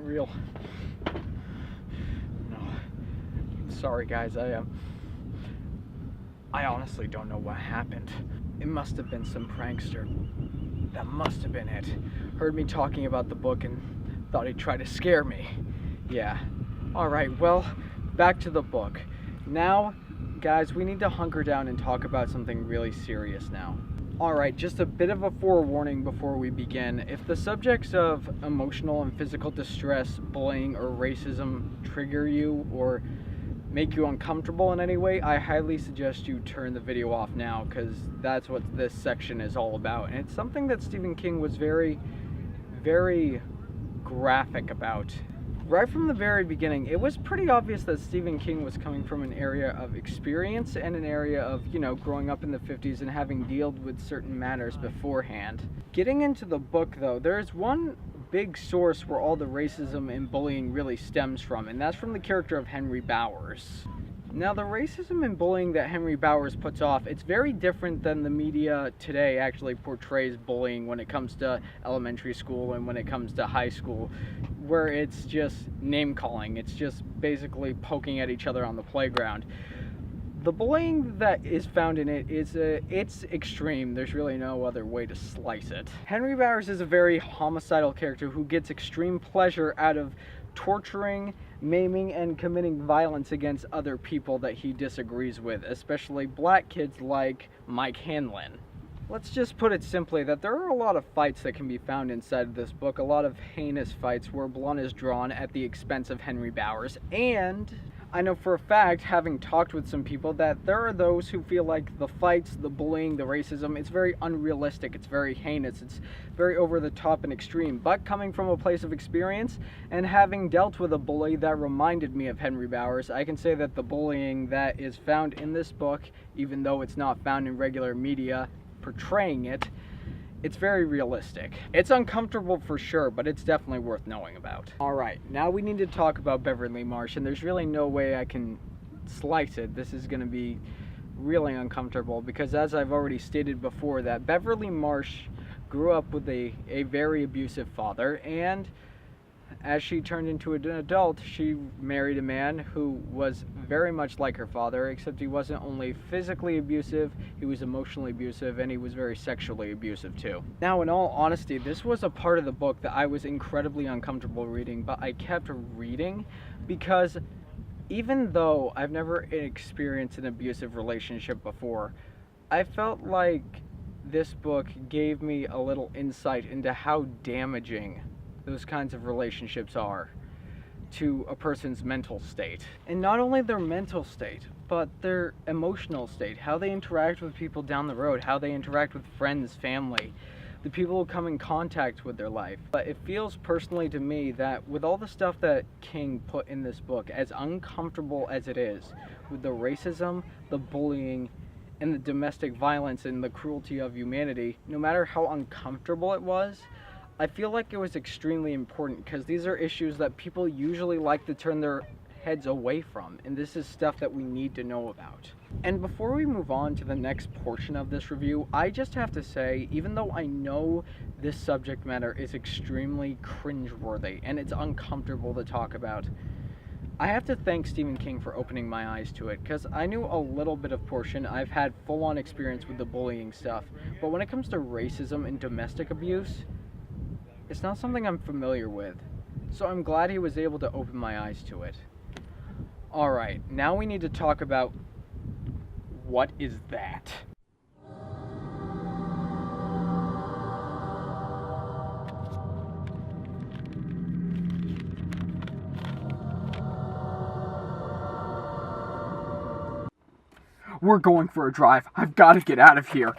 real. No. I'm sorry, guys. I honestly don't know what happened. It must have been some prankster. That must have been it. Heard me talking about the book and thought he'd try to scare me. Yeah. Alright, well, back to the book. Now, guys, we need to hunker down and talk about something really serious now. Alright, just a bit of a forewarning before we begin. If the subjects of emotional and physical distress, bullying, or racism trigger you or make you uncomfortable in any way, I highly suggest you turn the video off now, because that's what this section is all about. And it's something that Stephen King was very, very graphic about. Right from the very beginning, it was pretty obvious that Stephen King was coming from an area of experience and an area of, growing up in the 50s and having dealt with certain matters beforehand. Getting into the book, though, there's one big source where all the racism and bullying really stems from, and that's from the character of Henry Bowers. Now, the racism and bullying that Henry Bowers puts off, it's very different than the media today actually portrays bullying when it comes to elementary school and when it comes to high school, where it's just name-calling. It's just basically poking at each other on the playground. The bullying that is found in it is it's extreme. There's really no other way to slice it. Henry Bowers is a very homicidal character who gets extreme pleasure out of torturing, maiming, and committing violence against other people that he disagrees with, especially black kids like Mike Hanlon. Let's just put it simply that there are a lot of fights that can be found inside this book, a lot of heinous fights where blood is drawn at the expense of Henry Bowers, and I know for a fact, having talked with some people, that there are those who feel like the fights, the bullying, the racism, it's very unrealistic, it's very heinous, it's very over the top and extreme. But coming from a place of experience and having dealt with a bully that reminded me of Henry Bowers, I can say that the bullying that is found in this book, even though it's not found in regular media portraying it, it's very realistic. It's uncomfortable for sure, but it's definitely worth knowing about. Alright, now we need to talk about Beverly Marsh, and there's really no way I can slice it. This is going to be really uncomfortable because, as I've already stated before, that Beverly Marsh grew up with a very abusive father, and as she turned into an adult, she married a man who was very much like her father, except he wasn't only physically abusive, he was emotionally abusive, and he was very sexually abusive too. Now, in all honesty, this was a part of the book that I was incredibly uncomfortable reading, but I kept reading because even though I've never experienced an abusive relationship before, I felt like this book gave me a little insight into how damaging those kinds of relationships are to a person's mental state. And not only their mental state, but their emotional state, how they interact with people down the road, how they interact with friends, family, the people who come in contact with their life. But it feels personally to me that with all the stuff that King put in this book, as uncomfortable as it is, with the racism, the bullying, and the domestic violence and the cruelty of humanity, no matter how uncomfortable it was, I feel like it was extremely important because these are issues that people usually like to turn their heads away from, and this is stuff that we need to know about. And before we move on to the next portion of this review, I just have to say, even though I know this subject matter is extremely cringeworthy and it's uncomfortable to talk about, I have to thank Stephen King for opening my eyes to it, because I knew a little bit of portion. I've had full-on experience with the bullying stuff, but when it comes to racism and domestic abuse, it's not something I'm familiar with, so I'm glad he was able to open my eyes to it. Alright, now we need to talk about what is that? We're going for a drive. I've got to get out of here.